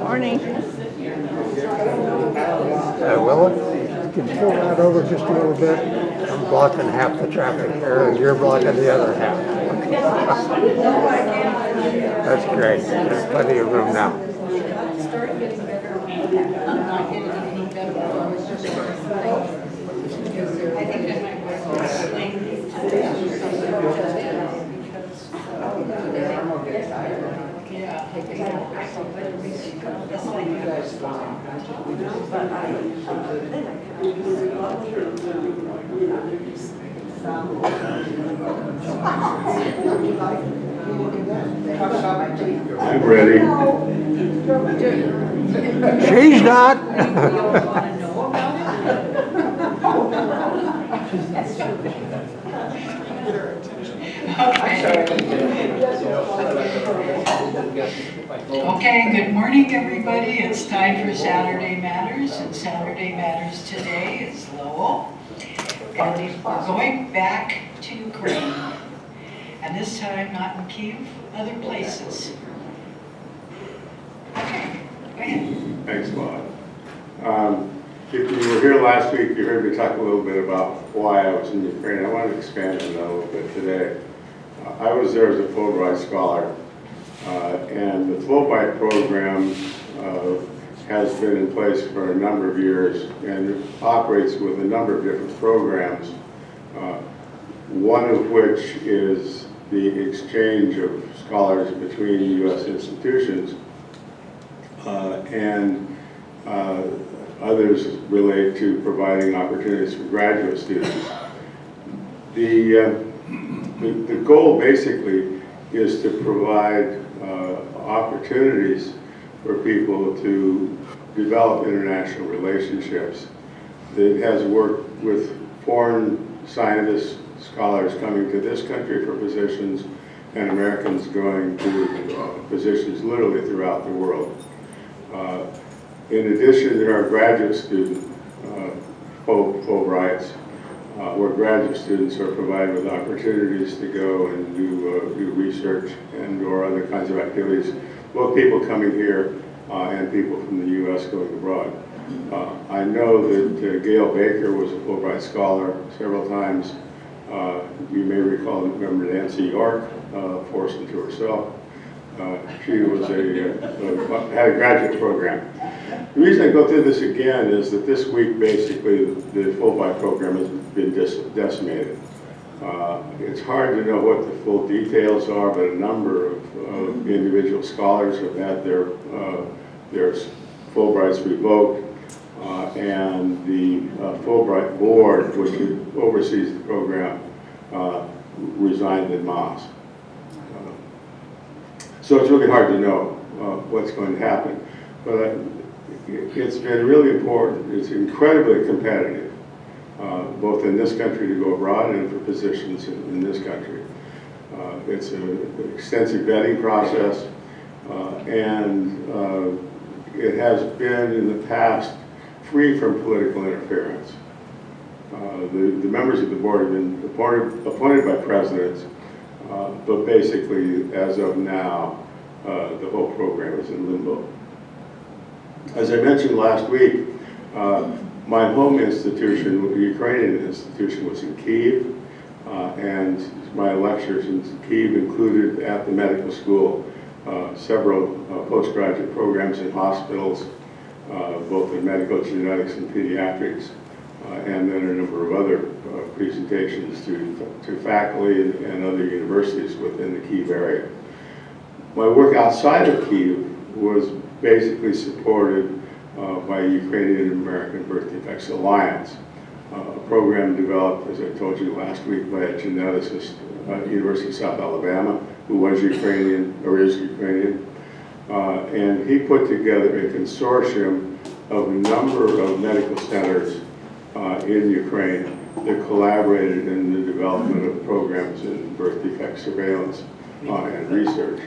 Morning. Will, can you pull that over just a little bit? I'm blocking half the traffic here, and you're blocking the other half. That's great. There's plenty of room now. I'm ready. She's not. Okay, good morning, everybody. It's time for Saturday Matters, and Saturday Matters today is Lowell. And we're going back to Ukraine, and this time not in Kyiv, other places. Okay, go ahead. Thanks, Bob. If you were here last week, you heard me talk a little bit about why I was in Ukraine. I want to expand on that a little bit today. I was there as a Fulbright scholar, and the Fulbright program has been in place for a number of years and operates with a number of different programs, one of which is the exchange of scholars between U.S. institutions, and others relate to providing opportunities for graduate students. The goal basically is to provide opportunities for people to develop international relationships. It has worked with foreign scientists, scholars coming to this country for positions, and Americans going to positions literally throughout the world. In addition, there are graduate student Fulbrights, where graduate students are provided with opportunities to go and do research and or other kinds of activities, both people coming here and people from the U.S. going abroad. I know that Gail Baker was a Fulbright scholar several times. You may remember Nancy York, forced into herself. She was had a graduate program. The reason I go through this again is that this week, basically, the Fulbright program has been decimated. It's hard to know what the full details are, but a number of individual scholars have had their Fulbrights revoked, and the Fulbright board, which oversees the program, resigned en masse. So it's really hard to know what's going to happen, but it's been really important. It's incredibly competitive, both in this country to go abroad and for positions in this country. It's an extensive vetting process, and it has been in the past free from political interference. The members of the board have been appointed by presidents, but basically, as of now, the whole program is in limbo. As I mentioned last week, my home institution, the Ukrainian institution, was in Kyiv, and my lectures in Kyiv included at the medical school several postgraduate programs in hospitals, both in medical genetics and pediatrics, and then a number of other presentations to faculty and other universities within the Kyiv area. My work outside of Kyiv was basically supported by Ukrainian American Birth Defects Alliance, a program developed, as I told you last week, by a geneticist at the University of South Alabama, who was Ukrainian, or is Ukrainian, and he put together a consortium of a number of medical centers in Ukraine that collaborated in the development of programs in birth defect surveillance and research.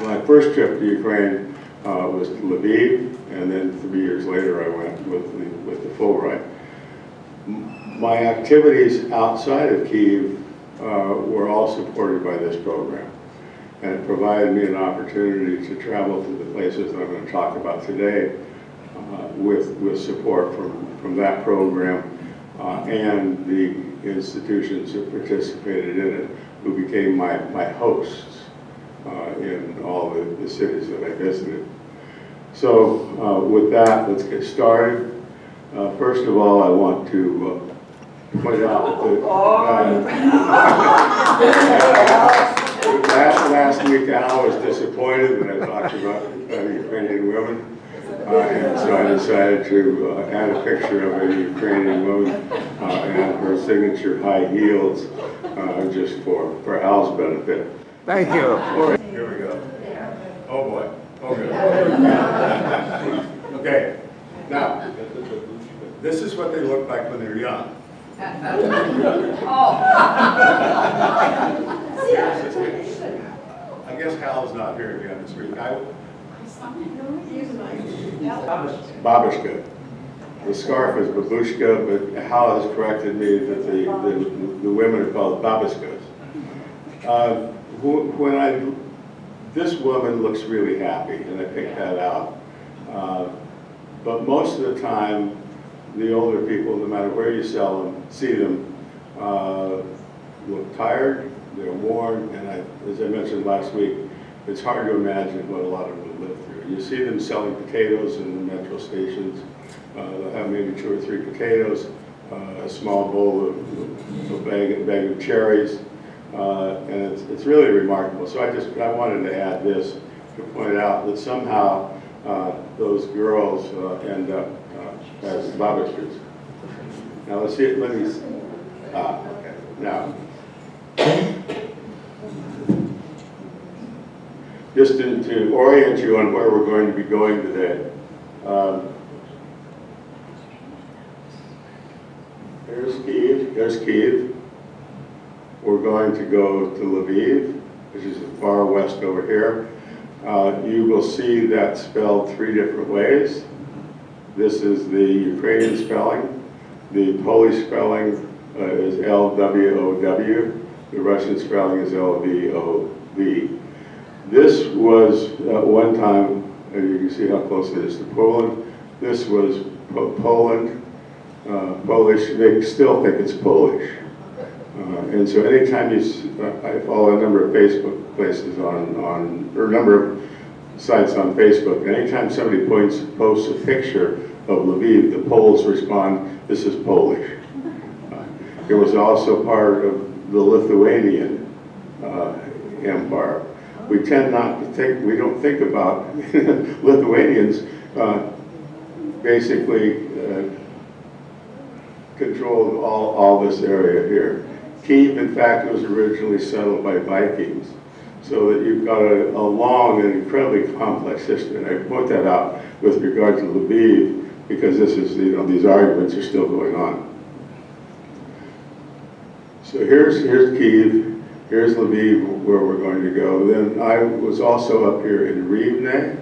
My first trip to Ukraine was to Lviv, and then 3 years later I went with the Fulbright. My activities outside of Kyiv were all supported by this program, and it provided me an opportunity to travel to the places that I'm going to talk about today with support from that program and the institutions that participated in it, who became my hosts in all the cities that I visited. So with that, let's get started. First of all, I want to point out that last week Al was disappointed that I talked about Ukrainian women. And so I decided to add a picture of a Ukrainian woman and her signature high heels just for Al's benefit. Thank you. Here we go. Oh boy. Okay. Okay. Now, this is what they look like when they're young. I guess Hal's not here again this week. Babushka. The scarf is babushka, but Hal has corrected me that the women are called babushkas. This woman looks really happy, and I picked that out. But most of the time, the older people, no matter where you see them, look tired, they're worn, and as I mentioned last week, it's hard to imagine what a lot of them live through. You see them selling potatoes in the metro stations. They'll have maybe 2 or 3 potatoes, a small bowl of a bag of cherries, and it's really remarkable. So I wanted to add this to point out that somehow those girls end up as babushkas. Now let's see. Okay. Now, just to orient you on where we're going to be going today. Here's Kyiv. We're going to go to Lviv, which is far west over here. You will see that spelled 3 different ways. This is the Ukrainian spelling. The Polish spelling is L-W-O-W. The Russian spelling is L-V-O-V. This was at one time, and you can see how close it is to Poland. This was Poland, Polish. They still think it's Polish. And so anytime I follow a number of Facebook places or a number of sites on Facebook, and anytime somebody posts a picture of Lviv, the Poles respond, "This is Polish." It was also part of the Lithuanian Empire. We tend not to think, we don't think about Lithuanians basically controlled all this area here. Kyiv, in fact, was originally settled by Vikings, so that you've got a long and incredibly complex history. And I point that out with regard to Lviv, because this is, these arguments are still going on. So here's Kyiv, here's Lviv, where we're going to go. Then I was also up here in Rivne,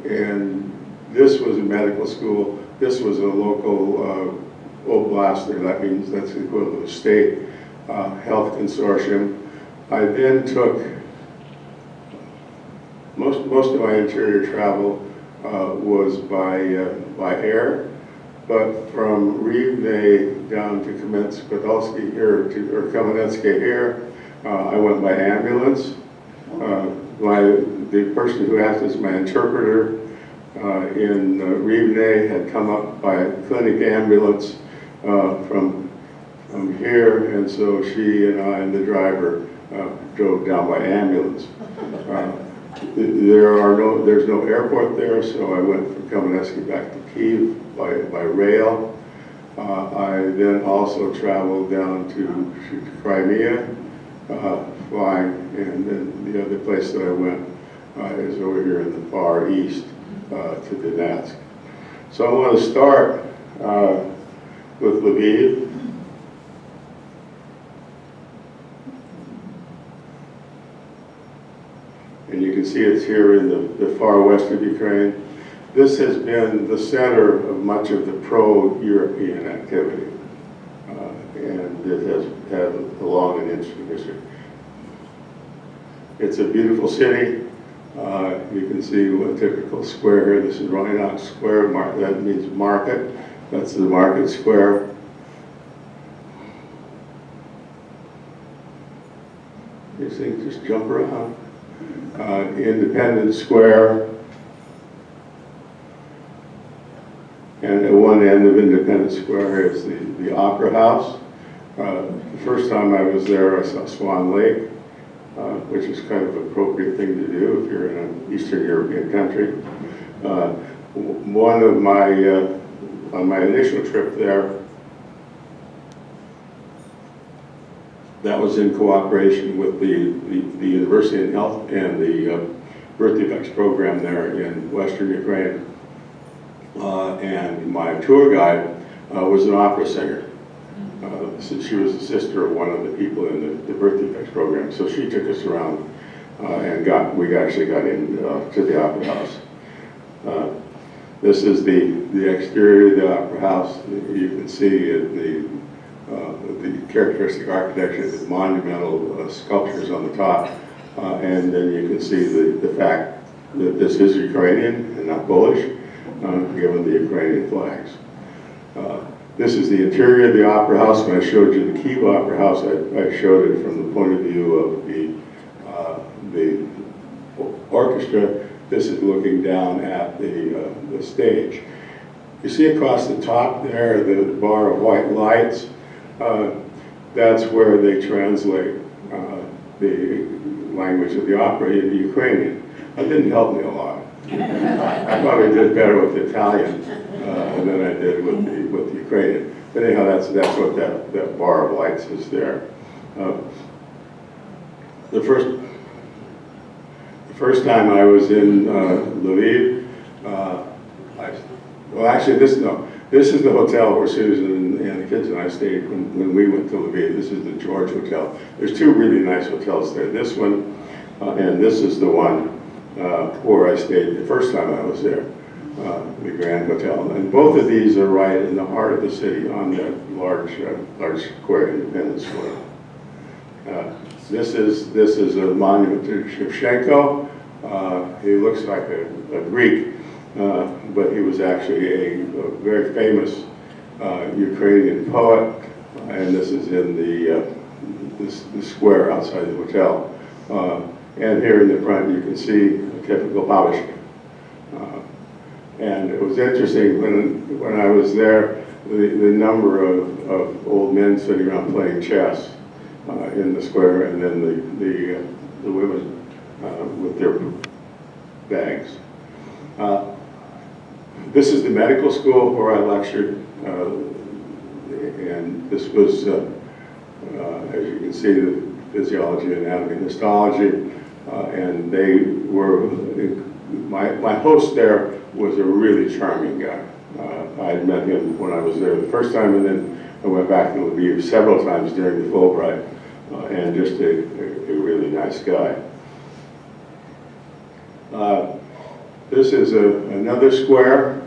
and this was a medical school. This was a local oblast, or that means that's the equivalent of state health consortium. I then took most of my interior travel was by air, but from Rivne down to Kamenetsky here, I went by ambulance. The person who acted as my interpreter in Rivne had come up by a clinic ambulance from here, and so she and I and the driver drove down by ambulance. There's no airport there, so I went from Kamenetsky back to Kyiv by rail. I then also traveled down to Crimea, flying, and then the other place that I went is over here in the far east to Donetsk. So I want to start with Lviv. And you can see it's here in the far west of Ukraine. This has been the center of much of the pro-European activity. And it has had a long and interesting history. It's a beautiful city. You can see a typical square here. This is Rhinox Square. That means market. That's the market square. These things just jump around. Independence Square. And at one end of Independence Square is the Opera House. The first time I was there, I saw Swan Lake, which is kind of an appropriate thing to do if you're in an Eastern European country. One of my, on my initial trip there, that was in cooperation with the University of Health and the Birth Defects program there in Western Ukraine. And my tour guide was an opera singer. She was the sister of one of the people in the Birth Defects program. So she took us around and we actually got in to the Opera House. This is the exterior of the Opera House. You can see the characteristic architecture, the monumental sculptures on the top. And then you can see the fact that this is Ukrainian and not Polish, given the Ukrainian flags. This is the interior of the Opera House. When I showed you the Kyiv Opera House, I showed it from the point of view of the orchestra. This is looking down at the stage. You see across the top there, the bar of white lights. That's where they translate the language of the opera into Ukrainian. That didn't help me a lot. I probably did better with Italian than I did with the Ukrainian. But anyhow, that's what that bar of lights is there. The first time I was in Lviv, this is the hotel where Susan and the kids and I stayed when we went to Lviv. This is the George Hotel. There's two really nice hotels there. This one and this is the one where I stayed the first time I was there, the Grand Hotel. And both of these are right in the heart of the city on that large square, Independence Square. This is a monument to Shevchenko. He looks like a Greek, but he was actually a very famous Ukrainian poet. And this is in the square outside the hotel. And here in the front you can see a typical babushka. And it was interesting when I was there, the number of old men sitting around playing chess in the square, and then the women with their bags. This is the medical school where I lectured, and this was, as you can see, the physiology, anatomy, and histology, and they were, my host there was a really charming guy. I had met him when I was there the first time, and then I went back to Lviv several times during the Fulbright, and just a really nice guy. This is another square,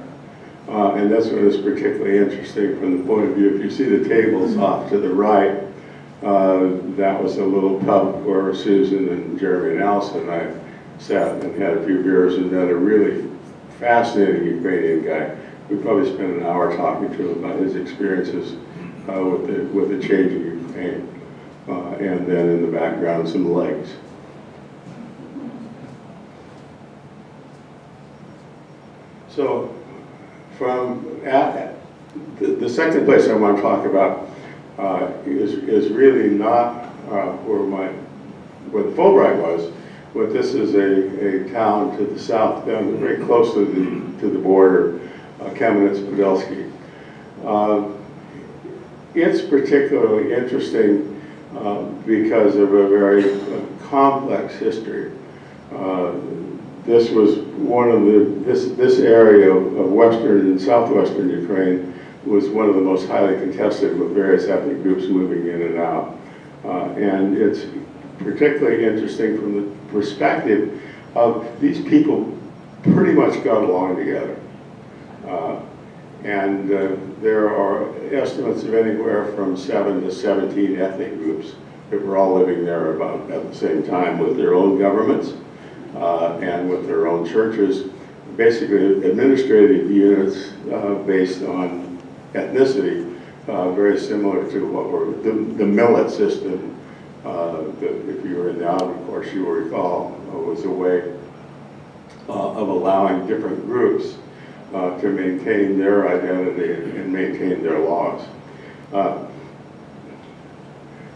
and this one is particularly interesting from the point of view, if you see the tables off to the right, that was a little pub where Susan and Jeremy and Allison and I sat and had a few beers and met a really fascinating Ukrainian guy. We probably spent an hour talking to him about his experiences with the change in Ukraine. And then in the background, some legs. So from the second place I want to talk about is really not where the Fulbright was, but this is a town to the south, down very close to the border, Kamenets-Podilsky. It's particularly interesting because of a very complex history. This was one of this area of western and southwestern Ukraine was one of the most highly contested, with various ethnic groups moving in and out. And it's particularly interesting from the perspective of these people pretty much got along together. And there are estimates of anywhere from 7 to 17 ethnic groups that were all living there about at the same time, with their own governments and with their own churches, basically administrative units based on ethnicity, very similar to what were the millet system that, if you were in the Army, of course, you will recall, was a way of allowing different groups to maintain their identity and maintain their laws.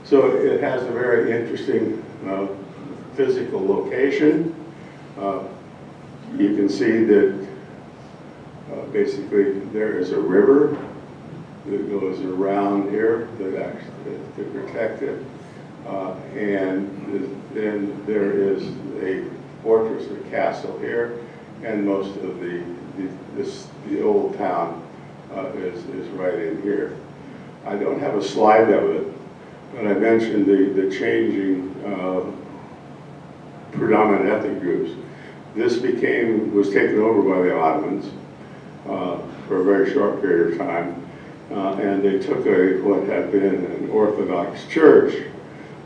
So it has a very interesting physical location. You can see that basically there is a river that goes around here that actually to protect it. And then there is a fortress, a castle here, and most of the old town is right in here. I don't have a slide of it, but I mentioned the changing predominant ethnic groups. This was taken over by the Ottomans for a very short period of time, and they took what had been an Orthodox church,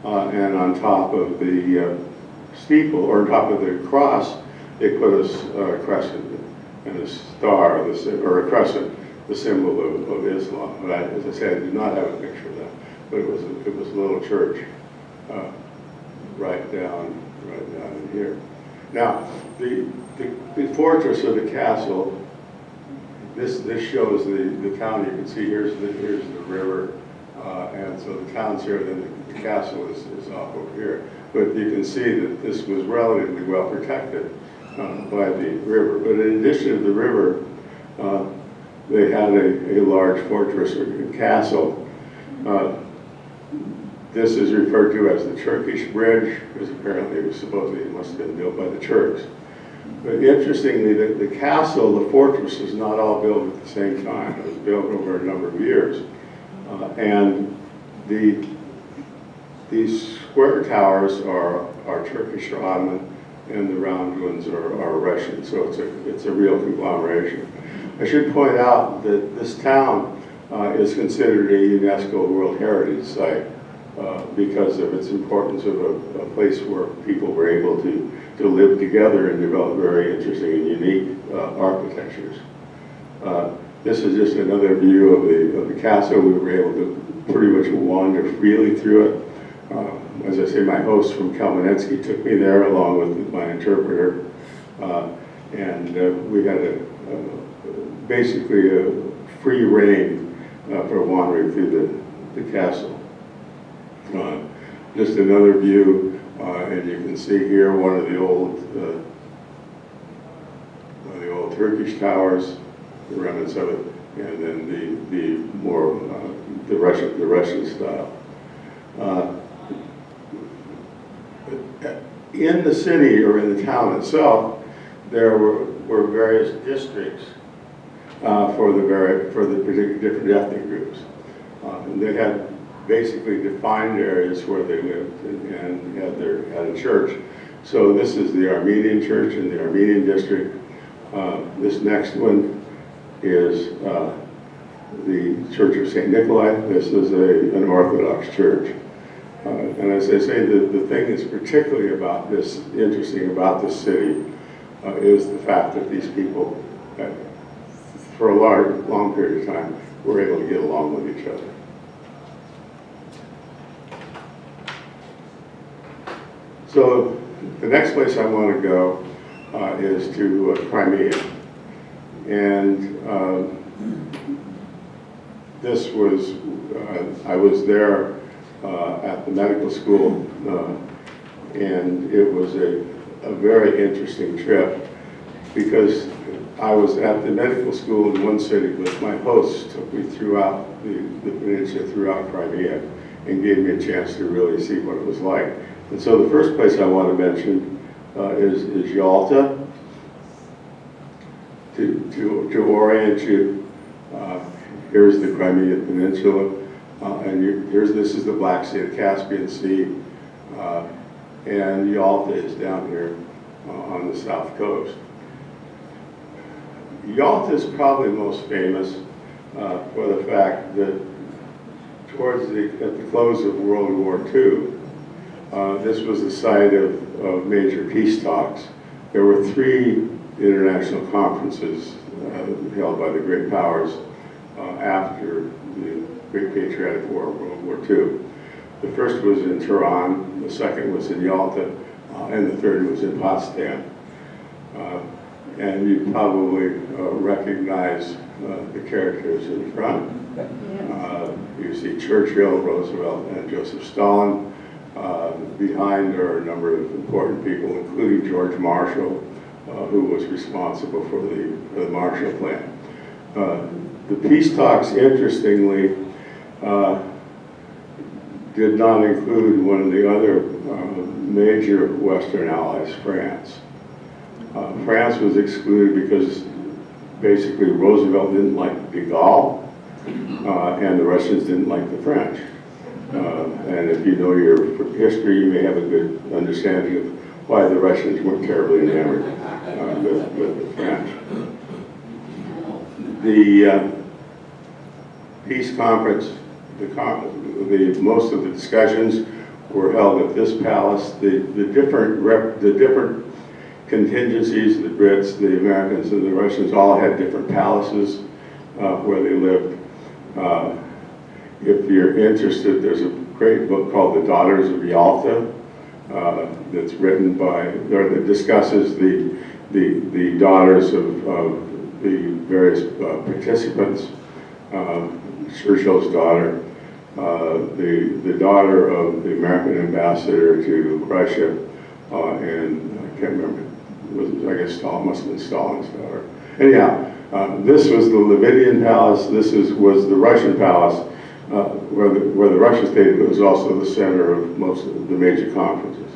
and on top of the steeple, or on top of the cross, they put a crescent and a star, or a crescent, the symbol of Islam. But as I said, I did not have a picture of that, but it was a little church right down in here. Now, the fortress of the castle, this shows the town. You can see here's the river, and so the town's here, then the castle is off over here. But you can see that this was relatively well protected by the river. But in addition to the river, they had a large fortress or castle. This is referred to as the Turkish Bridge, because apparently it must have been built by the Turks. But interestingly, the castle, the fortress, was not all built at the same time. It was built over a number of years. And these square towers are Turkish or Ottoman, and the round ones are Russian, so it's a real conglomeration. I should point out that this town is considered a UNESCO World Heritage Site because of its importance of a place where people were able to live together and develop very interesting and unique architectures. This is just another view of the castle. We were able to pretty much wander freely through it. As I say, my host from Kalmanetsky took me there along with my interpreter, and we had basically a free rein for wandering through the castle. Just another view, and you can see here one of the old Turkish towers, the remnants of it, and then the more the Russian style. In the city or in the town itself, there were various districts for the particular different ethnic groups. And they had basically defined areas where they lived and had a church. So this is the Armenian church in the Armenian district. This next one is the Church of St. Nikolai. This is an Orthodox church. And as I say, the thing that's particularly interesting about this city is the fact that these people, for a long period of time, were able to get along with each other. So the next place I want to go is to Crimea. And I was there at the medical school, and it was a very interesting trip because I was at the medical school in one city, but my host took me throughout the peninsula, throughout Crimea, and gave me a chance to really see what it was like. And so the first place I want to mention is Yalta. To orient you, Here's the Crimean Peninsula, and this is the Black Sea, the Caspian Sea, and Yalta is down here on the south coast. Yalta is probably most famous for the fact that at the close of World War II, this was the site of major peace talks. There were 3 international conferences held by the great powers after the Great Patriotic War of World War II. The first was in Tehran, the second was in Yalta, and the third was in Potsdam. And you probably recognize the characters in front. You see Churchill, Roosevelt, and Joseph Stalin. Behind are a number of important people, including George Marshall, who was responsible for the Marshall Plan. The peace talks, interestingly, did not include one of the other major Western allies, France. France was excluded because basically Roosevelt didn't like de Gaulle, and the Russians didn't like the French. And if you know your history, you may have a good understanding of why the Russians weren't terribly enamored with the French. The peace conference, most of the discussions were held at this palace. The different contingencies, the Brits, the Americans, and the Russians all had different palaces where they lived. If you're interested, there's a great book called The Daughters of Yalta that's written by, or that discusses the daughters of the various participants. Churchill's daughter, the daughter of the American ambassador to Russia, and I can't remember, I guess Stalin, must have been Stalin's daughter. Anyhow, this was the Levidian palace, this was the Russian palace, where the Russian state was also the center of most of the major conferences.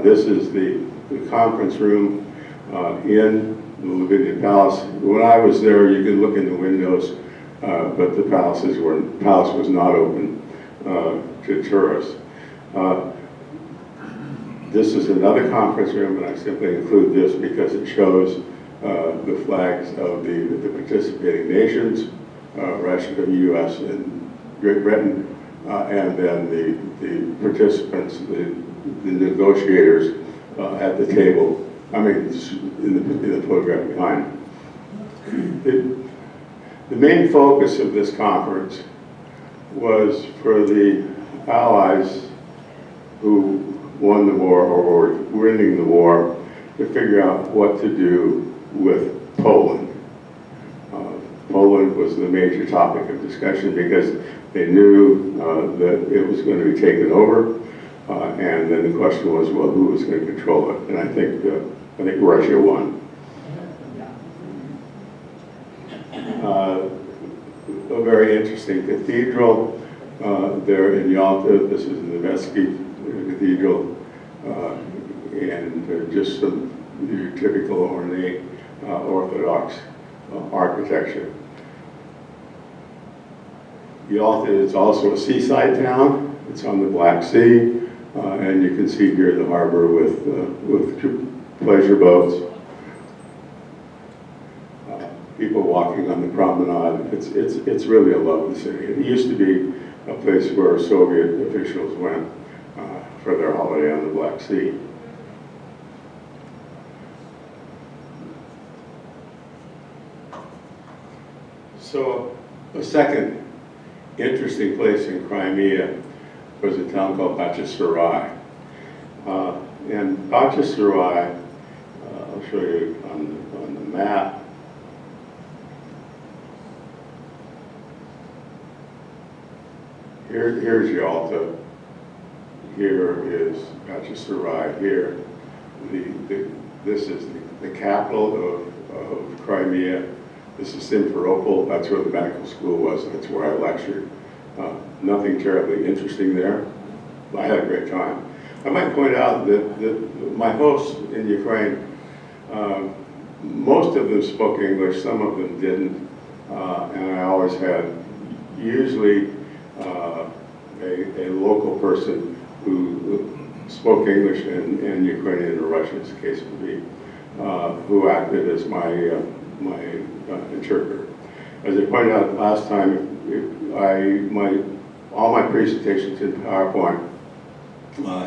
This is the conference room in the Levidian palace. When I was there, you could look in the windows, but the palace was not open to tourists. This is another conference room, and I simply include this because it shows the flags of the participating nations, Russia, the U.S., and Great Britain, and then the participants, the negotiators at the table. I mean, in the photograph behind. The main focus of this conference was for the Allies who won the war or were winning the war to figure out what to do with Poland. Poland was the major topic of discussion because they knew that it was going to be taken over, and then the question was, well, who was going to control it? And I think Russia won. A very interesting cathedral there in Yalta. This is the Nevsky Cathedral, and just some typical ornate Orthodox architecture. Yalta is also a seaside town. It's on the Black Sea, and you can see here the harbor with pleasure boats. People walking on the promenade. It's really a lovely city. It used to be a place where Soviet officials went for their holiday on the Black Sea. So a second interesting place in Crimea was a town called Bakhchisarai. And Bakhchisarai, I'll show you on the map. Here's Yalta. Here is Bakhchisarai. Here, this is the capital of Crimea. This is Simferopol. That's where the medical school was. That's where I lectured. Nothing terribly interesting there. I had a great time. I might point out that my hosts in Ukraine, most of them spoke English. Some of them didn't. and I always had usually a local person who spoke English and Ukrainian or Russian, as the case would be, who acted as my interpreter. As I pointed out last time, all my presentations in PowerPoint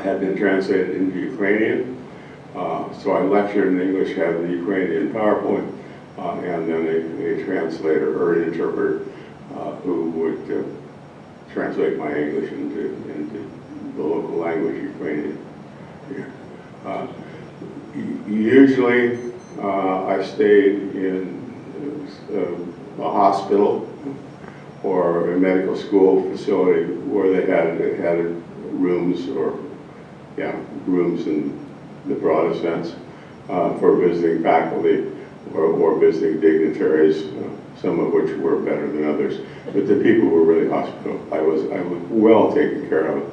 had been translated into Ukrainian. So I lectured in English, had the Ukrainian PowerPoint, and then a translator or an interpreter who would translate my English into the local language, Ukrainian. Usually, I stayed in a hospital or a medical school facility where they had rooms rooms in the broadest sense for visiting faculty or visiting dignitaries, some of which were better than others. But the people were really hospitable. I was well taken care of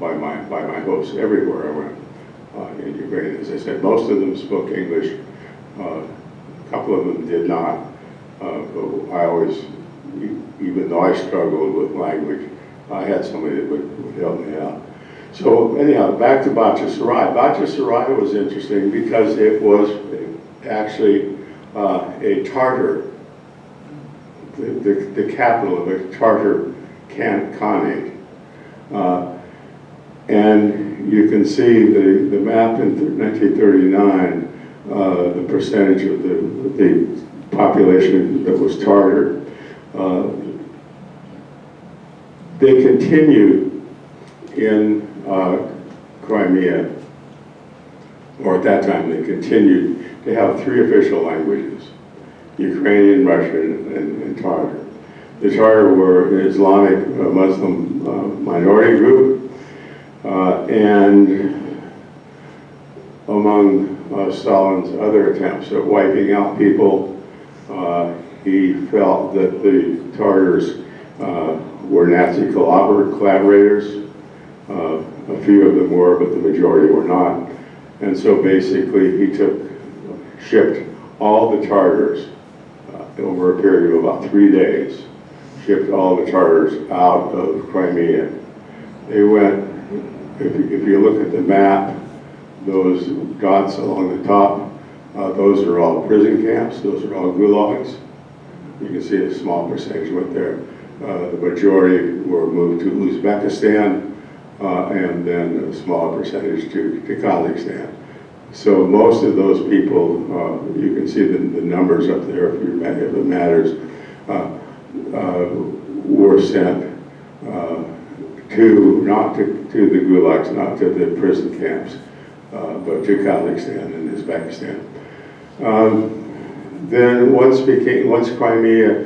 by my hosts everywhere I went in Ukraine. As I said, most of them spoke English. A couple of them did not. But I always, even though I struggled with language, I had somebody that would help me out. So anyhow, back to Bacha Sarai. Bacha Sarai was interesting because it was actually a Tartar, the capital of a Tartar Khanate. And you can see the map in 1939, the percentage of the population that was Tartar. They continued in Crimea, or at that time they continued to have 3 official languages: Ukrainian, Russian, and Tartar. The Tartar were an Islamic Muslim minority group, and among Stalin's other attempts at wiping out people, he felt that the Tartars were Nazi collaborators. A few of them were, but the majority were not. And so basically he shipped all the Tartars over a period of about 3 days, shipped all the Tartars out of Crimea. They went, if you look at the map, those dots along the top, those are all prison camps, those are all gulags. You can see a small percentage went there. The majority were moved to Uzbekistan, and then a small percentage to Kazakhstan. So most of those people, you can see the numbers up there if it matters, were sent not to the gulags, not to the prison camps, but to Kazakhstan and Uzbekistan. Then once Crimea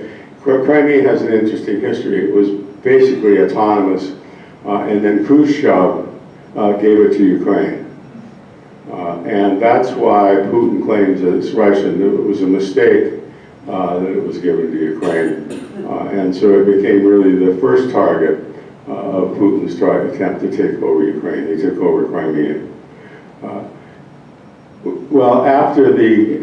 has an interesting history. It was basically autonomous, and then Khrushchev gave it to Ukraine. And that's why Putin claims that it's Russian. It was a mistake that it was given to Ukraine. And so it became really the first target of Putin's attempt to take over Ukraine. He took over Crimea. Well, after the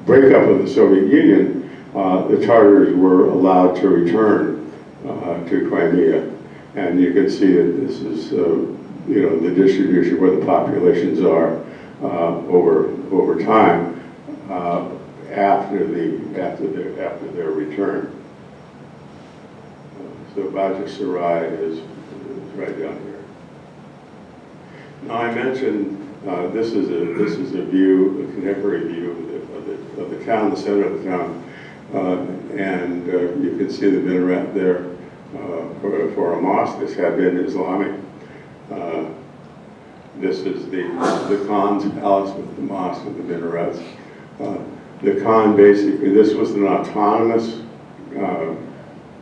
breakup of the Soviet Union, the Tartars were allowed to return to Crimea. And you can see that this is the distribution where the populations are over time after their return. So Bacha Sarai is right down here. Now I mentioned this is a view, a contemporary view of the town, the center of the town, and you can see the minaret there for a mosque. This had been Islamic. This is the Khan's palace with the mosque and the minarets. The Khan basically, this was an autonomous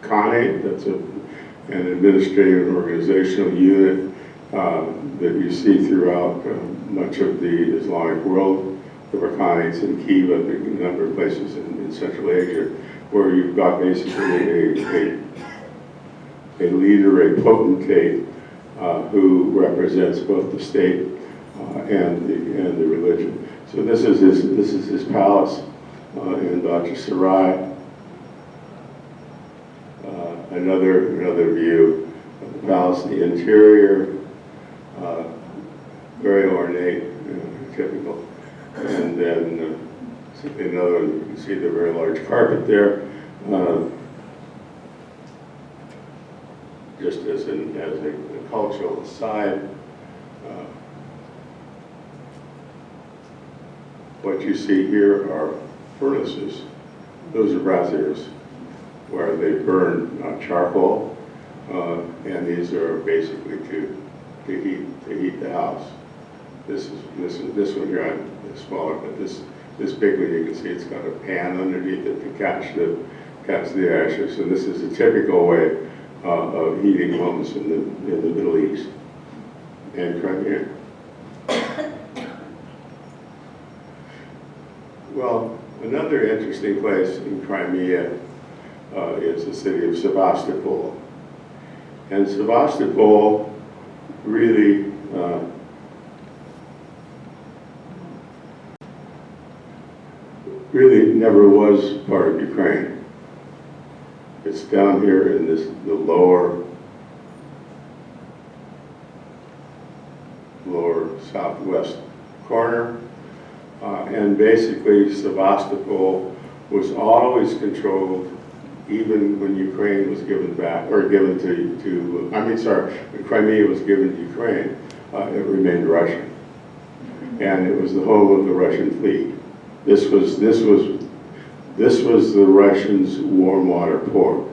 Khanate. That's an administrative and organizational unit that you see throughout much of the Islamic world. There were Khanates in Kyiv and a number of places in Central Asia, where you've got basically a leader, a potentate, who represents both the state and the religion. So this is his palace. in Sarai. Another view of the palace, the interior, very ornate, typical. And then another one, you can see the very large carpet there. Just as a cultural aside, what you see here are furnaces. Those are braziers, where they burn charcoal, and these are basically to heat the house. This one here is smaller, but this big one, you can see it's got a pan underneath it to catch the ashes. And this is a typical way of heating homes in the Middle East and Crimea. Well, another interesting place in Crimea is the city of Sevastopol. And Sevastopol really never was part of Ukraine. It's down here in the lower southwest corner. And basically Sevastopol was always controlled, even when Ukraine was given back, or given when Crimea was given to Ukraine, it remained Russian. And it was the home of the Russian fleet. This was the Russians' warm water port.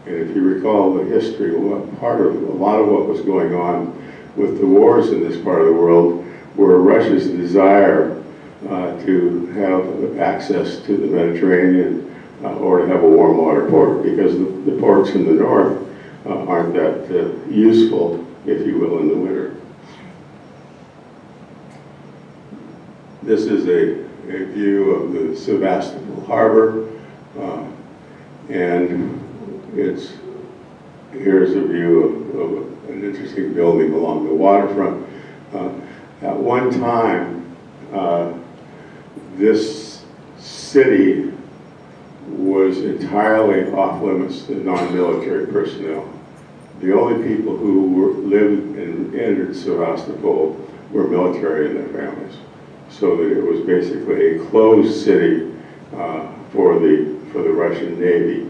And if you recall the history, a lot of what was going on with the wars in this part of the world were Russia's desire to have access to the Mediterranean or to have a warm water port, because the ports in the north aren't that useful, if you will, in the winter. This is a view of the Sevastopol harbor, and here's a view of an interesting building along the waterfront. At one time, this city was entirely off limits to non-military personnel. The only people who lived and entered Sevastopol were military and their families. So that it was basically a closed city for the Russian Navy.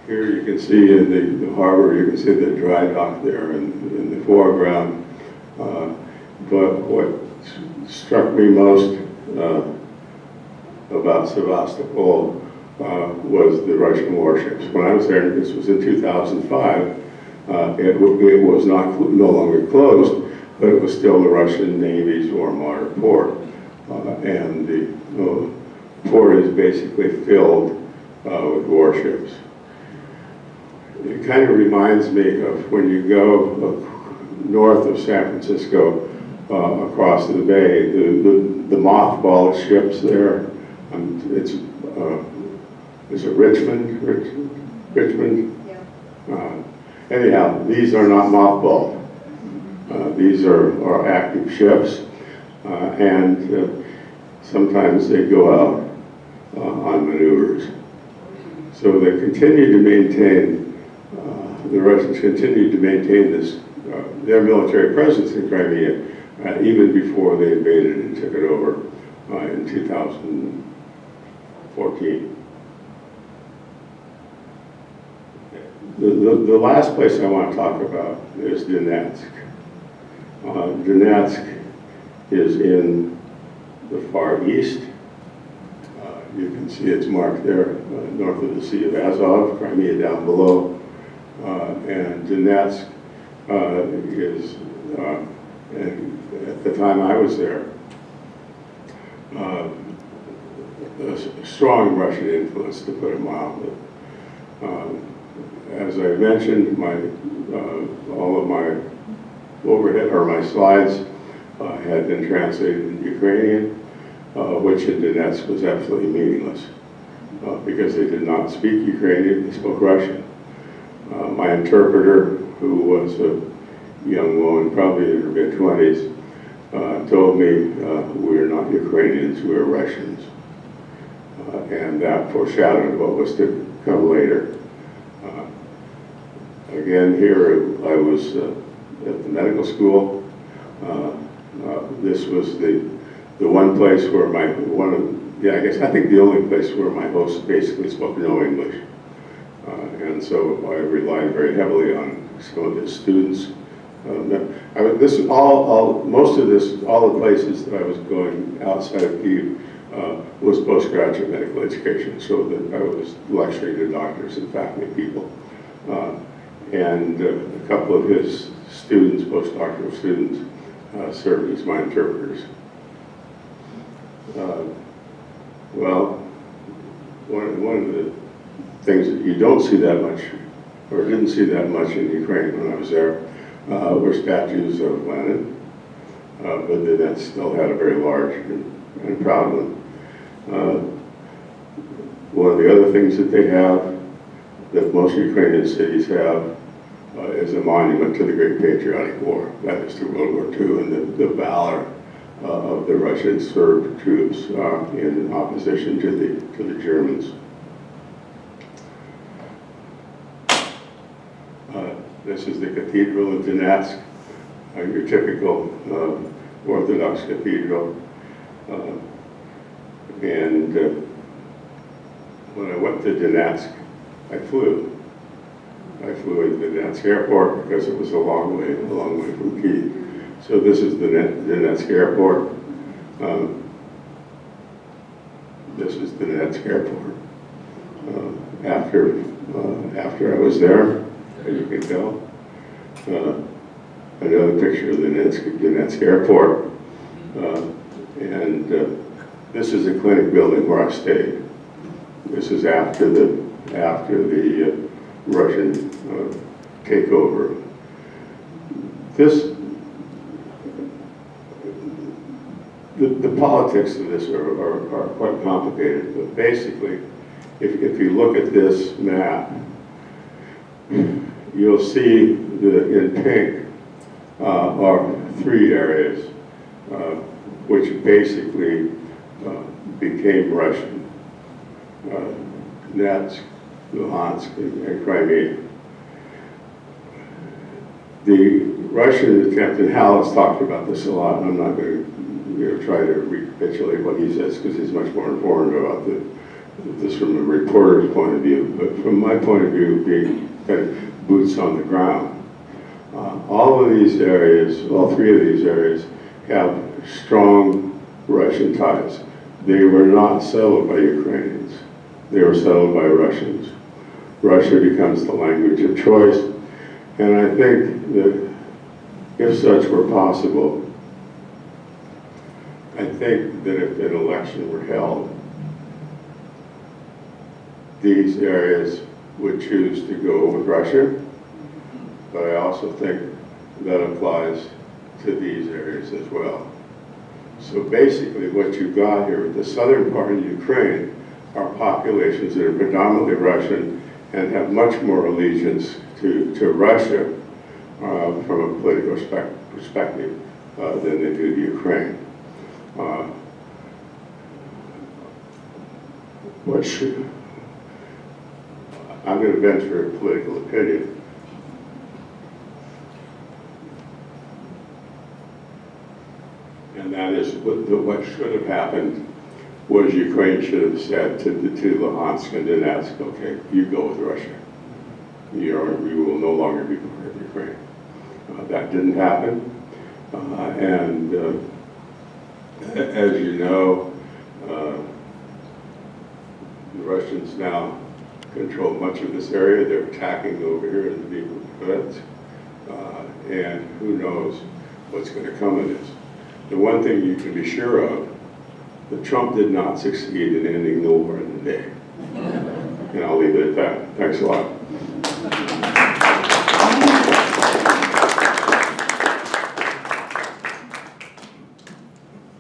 Here you can see in the harbor, you can see the dry dock there in the foreground. But what struck me most about Sevastopol was the Russian warships. When I was there, this was in 2005, it was no longer closed, but it was still the Russian Navy's warm water port. And the port is basically filled with warships. It kind of reminds me of when you go north of San Francisco across the bay, the mothballed ships there. Is it Richmond? Richmond? Yeah. Anyhow, these are not mothballed. These are active ships, and sometimes they go out on maneuvers. So they continue to maintain, the Russians continued to maintain their military presence in Crimea even before they invaded and took it over in 2014. The last place I want to talk about is Donetsk. Donetsk is in the far east. You can see it's marked there, north of the Sea of Azov, Crimea down below. And Donetsk is, at the time I was there, a strong Russian influence, to put it mildly. As I mentioned, all of my overhead, or my slides, had been translated in Ukrainian, which in Donetsk was absolutely meaningless, because they did not speak Ukrainian, they spoke Russian. My interpreter, who was a young woman, probably in her mid-20s, told me we're not Ukrainians, we're Russians. And that foreshadowed what was to come later. Again, here I was at the medical school. This was the one place where I guess I think the only place where my host basically spoke no English. And so I relied very heavily on some of his students. This is most of this, all the places that I was going outside of Kyiv was postgraduate medical education, so that I was lecturing to doctors and faculty people. And a couple of his students, postdoctoral students, served as my interpreters. Well, one of the things that you don't see that much, or didn't see that much in Ukraine when I was there, were statues of Lenin, but that still had a very large and proud one. One of the other things that they have, that most Ukrainian cities have, is a monument to the Great Patriotic War, that is to World War II, and the valor of the Russian Serb troops in opposition to the Germans. This is the Cathedral of Donetsk, your typical Orthodox cathedral. And when I went to Donetsk, I flew into the Donetsk airport because it was a long way from Kyiv. So this is the Donetsk airport. This is the Donetsk airport. After I was there, as you can tell, another picture of the Donetsk airport. This is a clinic building where I stayed. This is after the Russian takeover. The politics of this are quite complicated, but basically, if you look at this map, you'll see that in pink are three areas which basically became Russian. Donetsk, Luhansk, and Crimea. The Russian attempt, and Hal has talked about this a lot, and I'm not going to try to recapitulate what he says because he's much more informed about this from a reporter's point of view. But from my point of view, being kind of boots on the ground, all of these areas, all three of these areas, have strong Russian ties. They were not settled by Ukrainians. They were settled by Russians. Russia becomes the language of choice. And I think that if such were possible, I think that if an election were held, these areas would choose to go with Russia. But I also think that applies to these areas as well. So basically what you've got here with the southern part of Ukraine are populations that are predominantly Russian and have much more allegiance to Russia from a political perspective than they do to Ukraine. I'm going to venture a political opinion. And that is what should have happened was Ukraine should have said to Luhansk and Donetsk, okay, you go with Russia. You will no longer be part of Ukraine. That didn't happen. As you know, the Russians now control much of this area. They're attacking over here in the Donetsk. And who knows what's going to come of this. The one thing you can be sure of, that Trump did not succeed in ending the war in a day. And I'll leave it at that. Thanks a lot.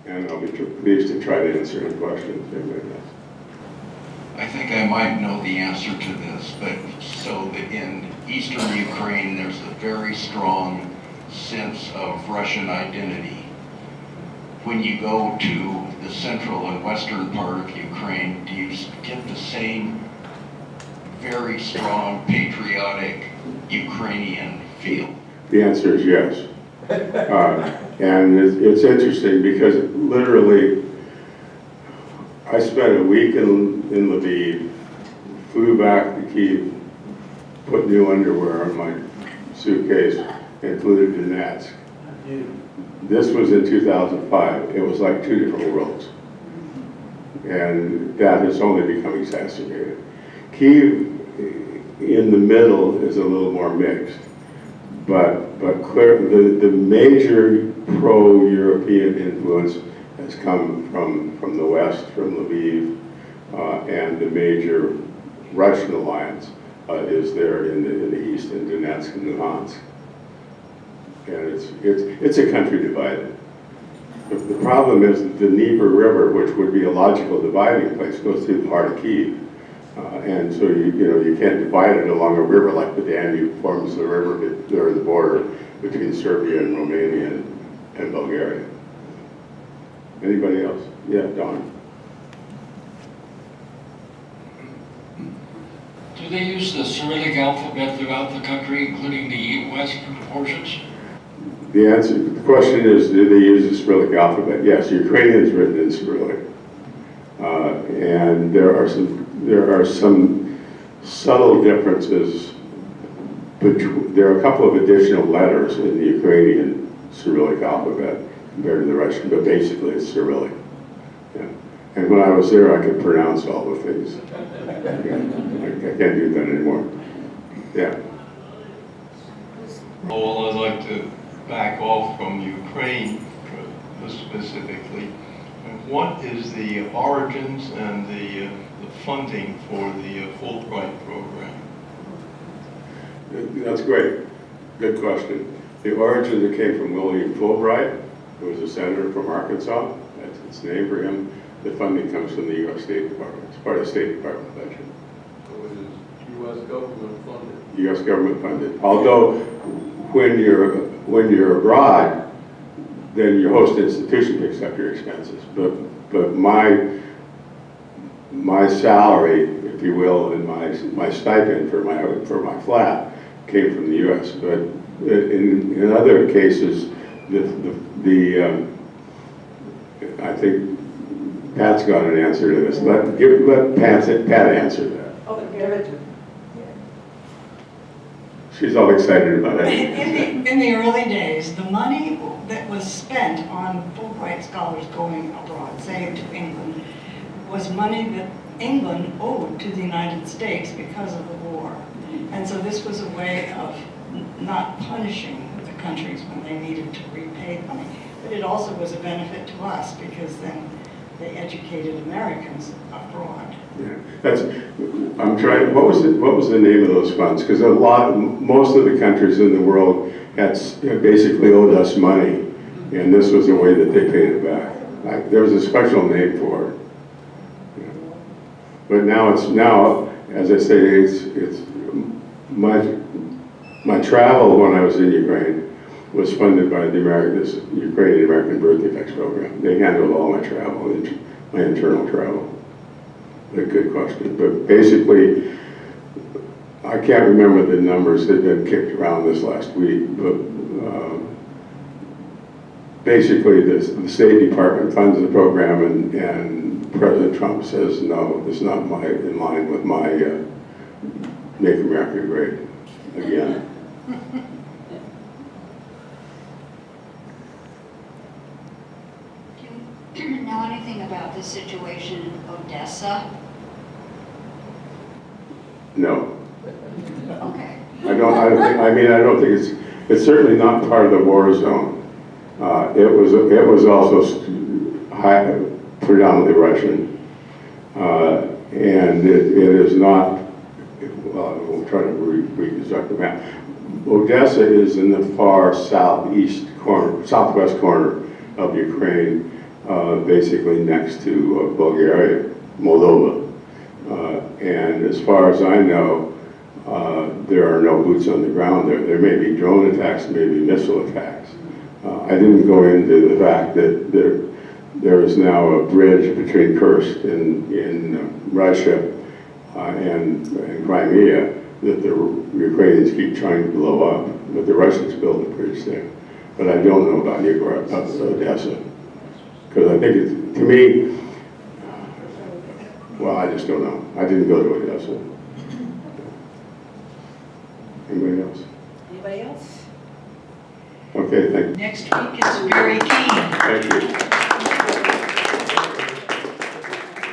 And I'll be pleased to try to answer any questions anybody has. I think I might know the answer to this, but so that in eastern Ukraine there's a very strong sense of Russian identity. when you go to the central and western part of Ukraine, do you get the same very strong patriotic Ukrainian feel? The answer is yes. And it's interesting because literally, I spent a week in Lviv, flew back to Kyiv, put new underwear on my suitcase, and flew to Donetsk. This was in 2005. It was like two different worlds. And that has only become exacerbated. Kyiv in the middle is a little more mixed. But clear, the major pro-European influence has come from the west, from Lviv, and the major Russian alliance is there in the east, in Donetsk and Luhansk. And it's a country divided. The problem is that the Dnieper River, which would be a logical dividing place, goes through the heart of Kyiv. And so you can't divide it along a river like the Danube forms the river or the border between Serbia and Romania and Bulgaria. Anybody else? Yeah, Don. Do they use the Cyrillic alphabet throughout the country, including the western portions? The question is, do they use the Cyrillic alphabet? Yes, Ukrainian is written in Cyrillic. And there are some subtle differences. There are a couple of additional letters in the Ukrainian Cyrillic alphabet compared to the Russian, but basically it's Cyrillic. Yeah. And when I was there, I could pronounce all the things. I can't do that anymore. Yeah. Well, I'd like to back off from Ukraine specifically. What is the origins and the funding for the Fulbright program? That's great. Good question. The origin that came from William Fulbright, who was a senator from Arkansas. That's its name for him. The funding comes from the U.S. State Department. It's part of the State Department budget. So it is U.S. government funded. U.S. government funded. Although when you're abroad, then your host institution picks up your expenses. But my salary, if you will, and my stipend for my flat came from the U.S. But in other cases, I think Pat's got an answer to this. Let Pat answer that. She's all excited about it. In the early days, the money that was spent on Fulbright scholars going abroad, say to England, was money that England owed to the United States because of the war. And so this was a way of not punishing the countries when they needed to repay the money. But it also was a benefit to us because then they educated Americans abroad. Yeah, I'm trying. What was the name of those funds? Because most of the countries in the world had basically owed us money, and this was the way that they paid it back. There was a special name for it. Yeah. But now, as I say, it's my travel when I was in Ukraine was funded by the Ukrainian American Birth Defects Program. They handled all my travel, my internal travel. A good question, but basically, I can't remember the numbers that have been kicked around this last week, but basically the State Department funds the program and President Trump says, no, it's not in line with my Make America Great again. Do you know anything about the situation in Odessa? No. Okay. I don't think it's certainly not part of the war zone. It was also predominantly Russian, and it is not. Well, we'll try to reconstruct the map. Odessa is in the far southwest corner of Ukraine, basically next to Bulgaria, Moldova. And as far as I know, there are no boots on the ground there. There may be drone attacks, maybe missile attacks. I didn't go into the fact that there is now a bridge between Kursk in Russia and Crimea that the Ukrainians keep trying to blow up, but the Russians built a bridge there. But I don't know about Odessa, because I think it's, to me, well, I just don't know. I didn't go to Odessa. Anybody else? Anybody else? Okay, thank you. Next week is very keen. Thank you.